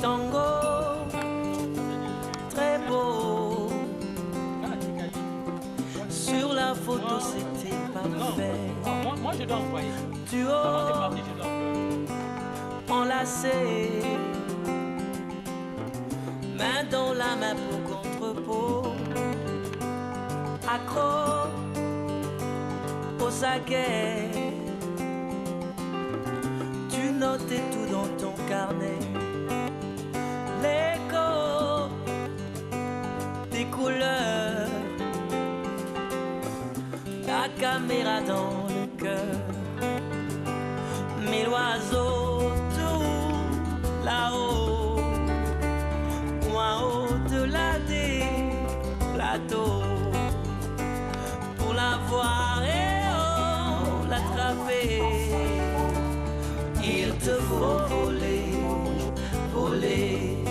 tango, très beau. Sur la photo c'était parfait. Moi je dois envoyer. Duo, enlacé, main dans la main peau contre peau, accro au saguet. Tu notais tout dans ton carnet, l'écho des couleurs, la caméra dans le cœur, mille oiseaux tout là-haut, loin au-delà des plateaux, pour la voir et oh, l'attraper. Il te faut voler, voler.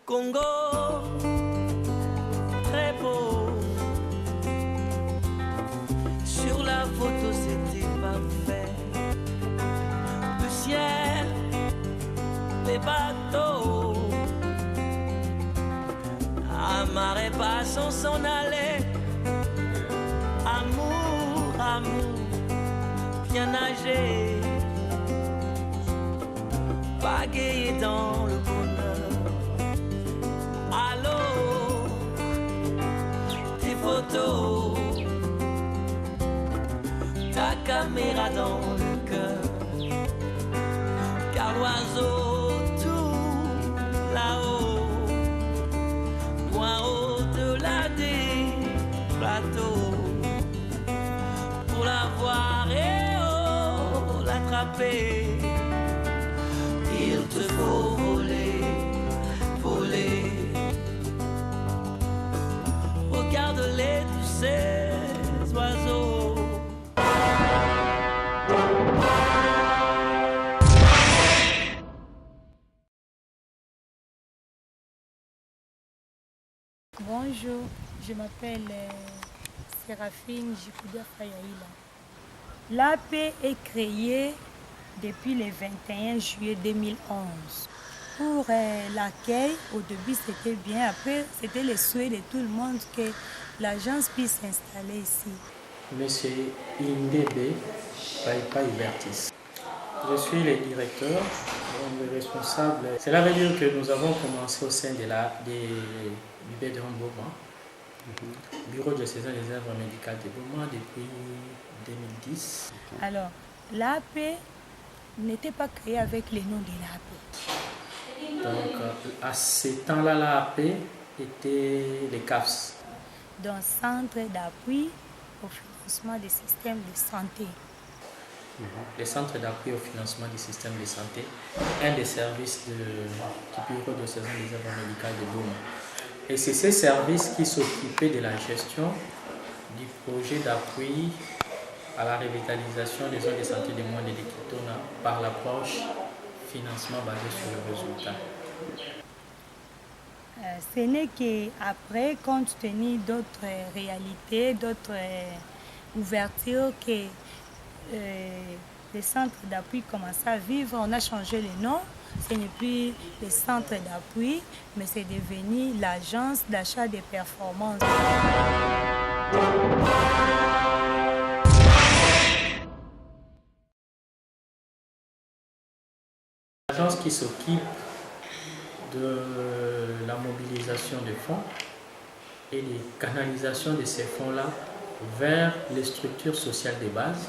Congo, très beau. Sur la photo c'était parfait. Le ciel, les bateaux, à marée basse on s'en allait. Amour, amour, bien nager, pagayer dans le bonheur. Allô, tes photos, ta caméra dans le cœur, car l'oiseau tout là-haut, loin au-delà des plateaux, pour la voir et oh, l'attraper. Il te faut voler, voler. Regarde-les tous ces oiseaux. Bonjour, je m'appelle Séraphine Jikoudia Fayaïla. L'AP est créée depuis le 21 juillet 2011. Pour l'accueil, au début c'était bien, après c'était le souhait de tout le monde que l'agence puisse s'installer ici. Monsieur Indebe Paipa Ibertis. Je suis le directeur, le responsable. Cela veut dire que nous avons commencé au sein de l'UB de Mboma, Bureau de saison des œuvres médicales de Mboma depuis 2010. Alors, l'AP n'était pas créé avec le nom de l'AP. Donc, à ce temps-là, l'AP était les CAFS. Donc, Centre d'appui au financement des systèmes de santé. Les centres d'appui au financement du système de santé, un des services du Bureau de saison des œuvres médicales de Mboma. Et c'est ces services qui s'occupaient de la gestion du projet d'appui à la revitalisation des zones de santé des moins de l'Équitona par l'approche financement basé sur le résultat. Ce n'est qu'après, compte tenu d'autres réalités, d'autres ouvertures, que les centres d'appui commencent à vivre. On a changé le nom. Ce n'est plus le centre d'appui, mais c'est devenu l'agence d'achat des performances. L'agence qui s'occupe de la mobilisation des fonds et de canalisation de ces fonds-là vers les structures sociales de base,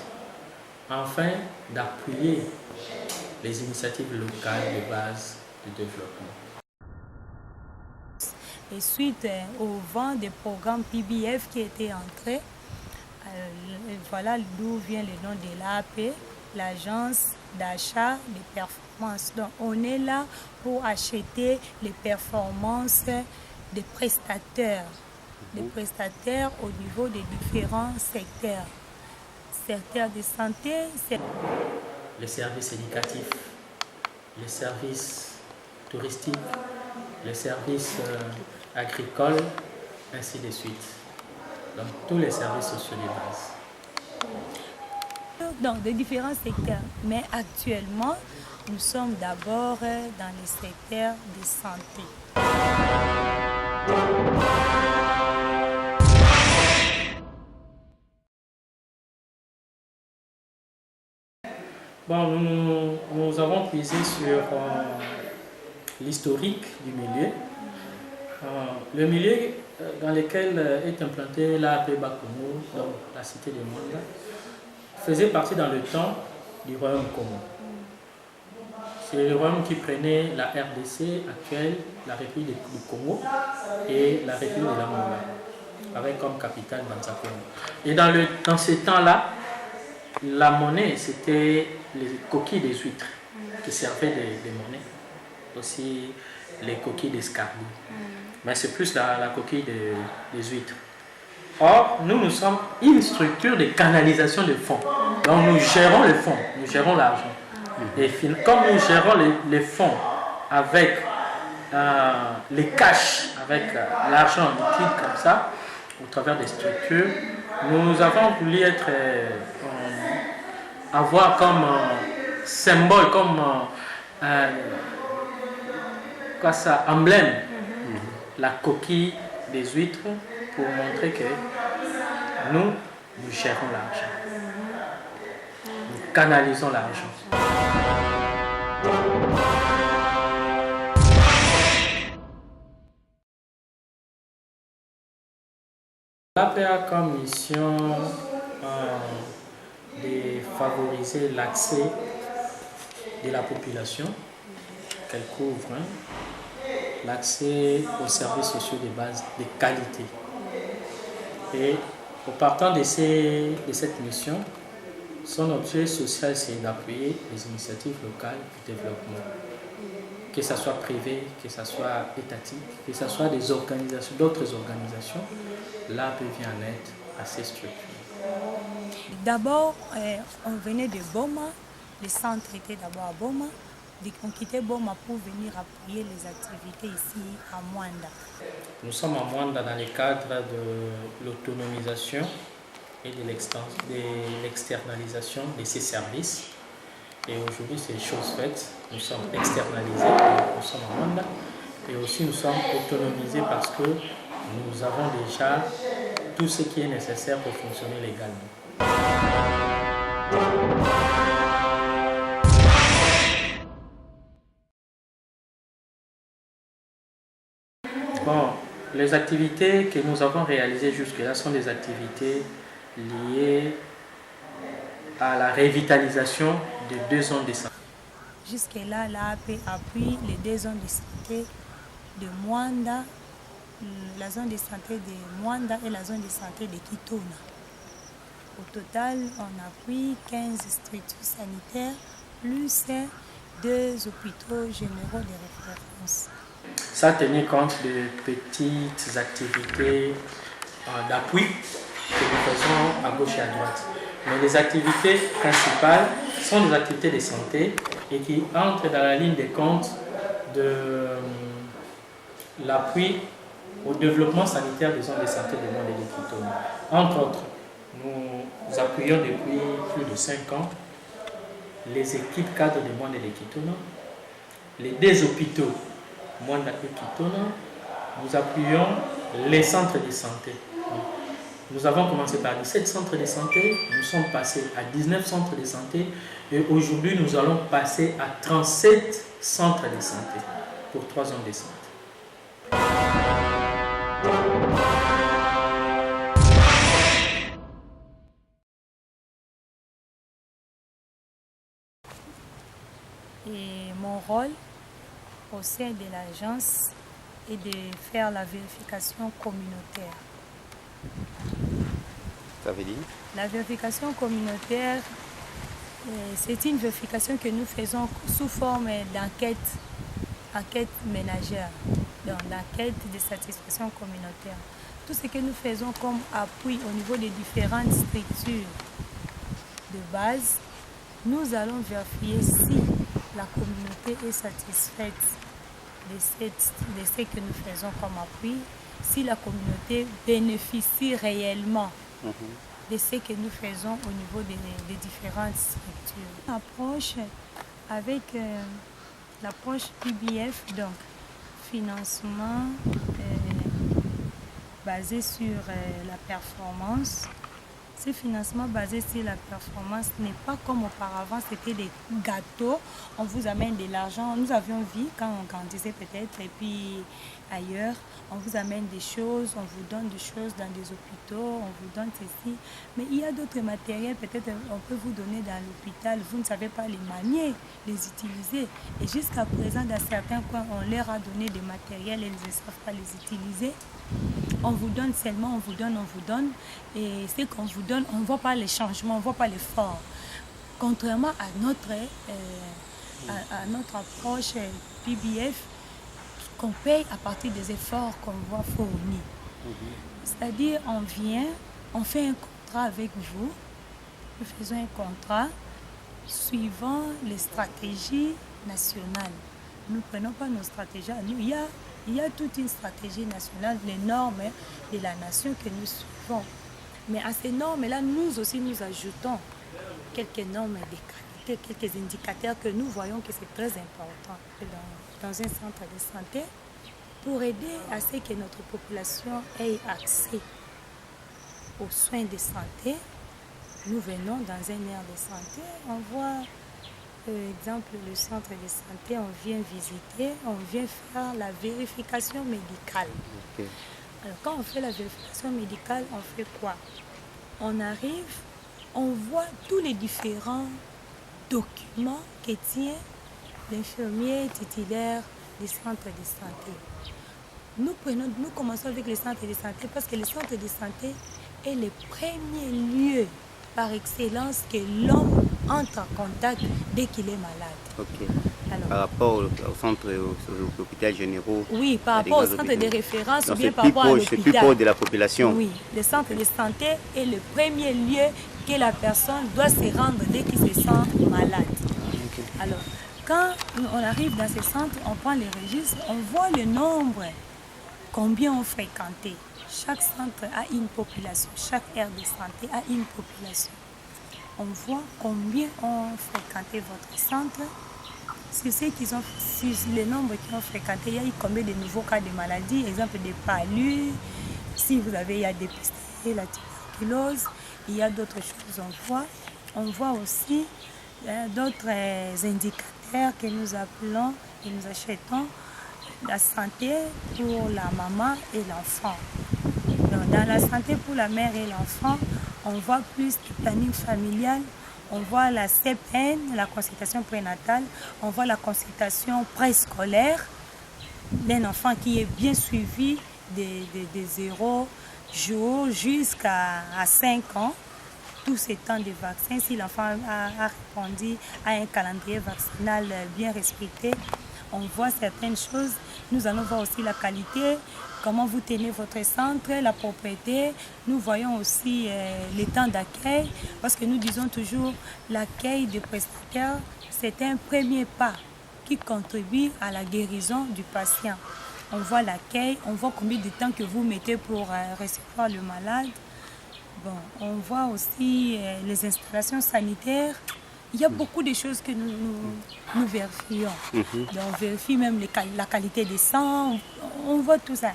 afin d'appuyer les initiatives locales de base de développement. Et suite au vent des programmes PBF qui étaient entrés, voilà d'où vient le nom de l'AP, l'agence d'achat des performances. Donc on est là pour acheter les performances des prestataires au niveau des différents secteurs. Secteur de santé, les services éducatifs, les services touristiques, les services agricoles, ainsi de suite. Donc tous les services sociaux de base. Dans de différents secteurs. Mais actuellement, Nous sommes d'abord dans le secteur de santé. Bon, nous avons puisé sur l'historique du milieu. Le milieu dans lequel est implanté l'AP Bakomo, donc la cité de Mwanda, faisait partie dans le temps du royaume Congo. C'est le royaume qui prenait la RDC actuelle, la République du Congo et la République de l'Angola, avec comme capitale Banzakongo. Et dans ces temps-là, la monnaie, c'était les coquilles des huîtres qui servaient de monnaie. Aussi les coquilles d'escargot. Mais c'est plus la coquille des huîtres. Or, nous sommes une structure de canalisation de fonds. Donc nous gérons les fonds, nous gérons l'argent. Et comme nous gérons les fonds avec les cash, avec l'argent liquide comme ça, au travers des structures, nous avons voulu avoir comme symbole, comme emblème, la coquille des huîtres pour montrer que nous gérons l'argent. Nous canalisons l'argent. L'AP a comme mission de favoriser l'accès de la population qu'elle couvre, l'accès aux services sociaux de base de qualité. Et au partant de cette mission, son objet social, c'est d'appuyer les initiatives locales de développement, que ce soit privé, que ce soit étatique, que ce soit des organisations, d'autres organisations. Là, peut venir en aide à ces structures. D'abord, on venait de Boma, le centre était d'abord à Boma. On quittait Boma pour venir appuyer les activités ici à Mwanda. Nous sommes à Mwanda dans le cadre de l'autonomisation et de l'externalisation de ces services. Et aujourd'hui, c'est chose faite. Nous sommes externalisés, nous sommes à Mwanda. Et aussi, nous sommes autonomisés parce que nous avons déjà tout ce qui est nécessaire pour fonctionner légalement. Bon, les activités que nous avons réalisées jusque-là sont des activités liées à la revitalisation de 2 zones de santé. Jusque-là, l'AP appuie les 2 zones de santé de Mwanda, la zone de santé de Mwanda et la zone de santé de Kitona. Au total, on appuie 15 structures sanitaires, plus 2 hôpitaux généraux de référence. Ça tenait compte de petites activités d'appui que nous faisons à gauche et à droite. Mais les activités principales sont des activités de santé et qui entrent dans la ligne de compte de l'appui au développement sanitaire des zones de santé de Mwanda et de Kitona. Entre autres, nous appuyons depuis plus de 5 ans les équipes cadres de Mwanda et de Kitona, les 2 hôpitaux Mwanda et Kitona. Nous appuyons les centres de santé. Nous avons commencé par 17 centres de santé, nous sommes passés à 19 centres de santé et aujourd'hui nous allons passer à 37 centres de santé pour 3 zones de santé. Et mon rôle au sein de l'agence est de faire la vérification communautaire. Ça veut dire? La vérification communautaire, c'est une vérification que nous faisons sous forme d'enquête ménagère, d'enquête de satisfaction communautaire. Tout ce que nous faisons comme appui au niveau des différentes structures de base, nous allons vérifier si la communauté est satisfaite de ce que nous faisons comme appui, si la communauté bénéficie réellement de ce que nous faisons au niveau des différentes structures. L'approche avec l'approche PBF, donc financement basé sur la performance. Ce financement basé sur la performance n'est pas comme auparavant, c'était des gâteaux, on vous amène de l'argent. Nous avions vu quand on grandissait peut-être, et puis ailleurs, on vous amène des choses, on vous donne des choses dans des hôpitaux, on vous donne ceci. Mais il y a d'autres matériels, peut-être on peut vous donner dans l'hôpital, vous ne savez pas les manier, les utiliser. Et jusqu'à présent, dans certains coins, on leur a donné des matériels et ils ne savent pas les utiliser. On vous donne seulement, on vous donne. Et ce qu'on vous donne, on ne voit pas les changements, on ne voit pas l'effort. Contrairement à notre approche PBF, qu'on paye à partir des efforts qu'on voit fournis. C'est-à-dire, on vient, on fait un contrat avec vous, nous faisons un contrat suivant les stratégies nationales. Nous ne prenons pas nos stratégies à nous. Il y a toute une stratégie nationale, les normes de la nation que nous suivons. Mais à ces normes-là, nous aussi, nous ajoutons quelques normes de qualité, quelques indicateurs que nous voyons que c'est très important dans un centre de santé pour aider à ce que notre population ait accès aux soins de santé. Nous venons dans un aire de santé, on voit, par exemple, le centre de santé, on vient visiter, on vient faire la vérification médicale. Okay. Alors, quand on fait la vérification médicale, on fait quoi? On arrive, on voit tous les différents documents que tient l'infirmier titulaire des centres de santé. Nous commençons avec les centres de santé parce que les centres de santé est le premier lieu par excellence que l'homme entre en contact dès qu'il est malade. Ok. Alors, par rapport au centre, aux hôpitaux généraux. Oui, par rapport au centre de référence ou bien par rapport à l'hôpital. C'est plus proche de la population. Oui, le centre de santé est le premier lieu que la personne doit se rendre dès qu'il se sent malade. Okay. Alors, quand on arrive dans ces centres, on prend les registres, on voit le nombre, combien on fréquenté. Chaque centre a une population, chaque aire de santé a une population. On voit combien ont fréquenté votre centre. Sur les nombres qui ont fréquenté, il y a eu combien de nouveaux cas de maladie, exemple des palus, si vous avez, il y a dépisté la tuberculose, il y a d'autres choses on voit aussi d'autres indicateurs que nous appelons et nous achetons, la santé pour la maman et l'enfant. Dans la santé pour la mère et l'enfant, on voit plus de planning familial, on voit la CPN, la consultation prénatale, on voit la consultation préscolaire d'un enfant qui est bien suivi de 0 jours jusqu'à 5 ans. Tous ces temps de vaccins, si l'enfant a répondu à un calendrier vaccinal bien respecté, on voit certaines choses. Nous allons voir aussi la qualité, comment vous tenez votre centre, la propriété. Nous voyons aussi les temps d'accueil, parce que nous disons toujours l'accueil des prestataires, c'est un premier pas qui contribue à la guérison du patient. On voit l'accueil, on voit combien de temps que vous mettez pour recevoir le malade. Bon, on voit aussi les installations sanitaires. Il y a beaucoup de choses que nous vérifions. Donc, on vérifie même la qualité des sangs, on voit tout ça.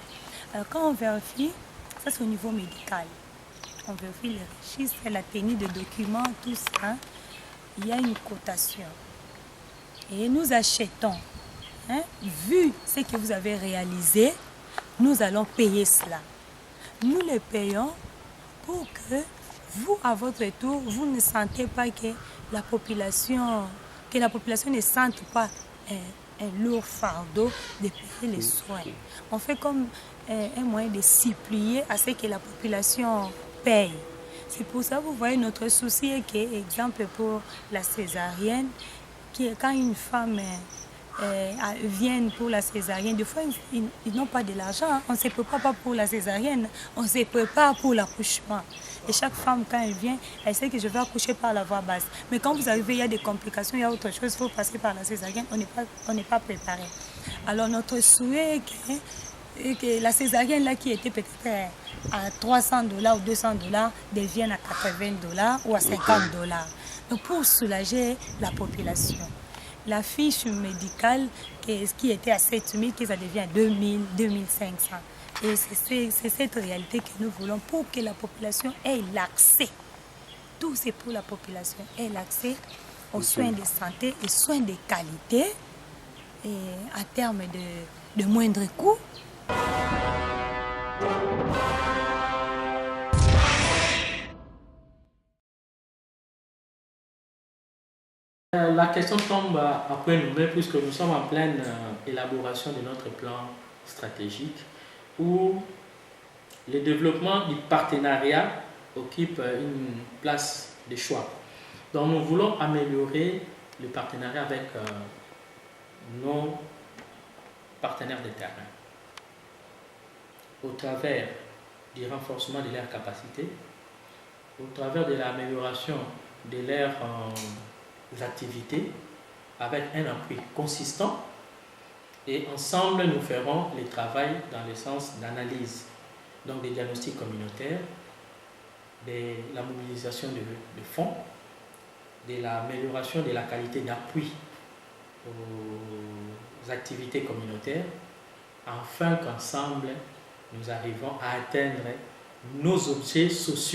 Alors, quand on vérifie, ça c'est au niveau médical. On vérifie les registres, la tenue de documents, tout ça. Il y a une cotation. Et nous achetons. Vu ce que vous avez réalisé, nous allons payer cela. Nous le payons pour que vous, à votre tour, vous ne sentez pas que la population ne sente pas un lourd fardeau de payer les soins. On fait comme un moyen de supplier à ce que la population paye. C'est pour ça que vous voyez notre souci est que, exemple pour la césarienne, quand une femme vient pour la césarienne, des fois ils n'ont pas de l'argent, on ne se prépare pas pour la césarienne, on se prépare pour l'accouchement. Et chaque femme, quand elle vient, elle sait que je vais accoucher par la voie basse. Mais quand vous arrivez, il y a des complications, il y a autre chose, il faut passer par la césarienne, on n'est pas préparé. Alors notre souhait est que la césarienne là, qui était peut-être à $300 ou $200 devienne à $80 ou à $50. Donc pour soulager la population. la fiche médicale qui était à 7 000, que ça devient 2 000, 2 500. Et c'est cette réalité que nous voulons pour que la population ait l'accès. Tout c'est pour la population ait l'accès aux soins de santé et soins de qualité et à terme de moindre coût. La question tombe après nous, puisque nous sommes en pleine élaboration de notre plan stratégique où le développement du partenariat occupe une place de choix. Donc nous voulons améliorer le partenariat avec nos partenaires de terrain au travers du renforcement de leurs capacités, au travers de l'amélioration de leurs activités avec un appui consistant, et ensemble nous ferons le travail dans le sens d'analyse, donc des diagnostics communautaires, de la mobilisation de fonds, de l'amélioration de la qualité d'appui aux activités communautaires, afin qu'ensemble nous arrivons à atteindre nos objets sociaux.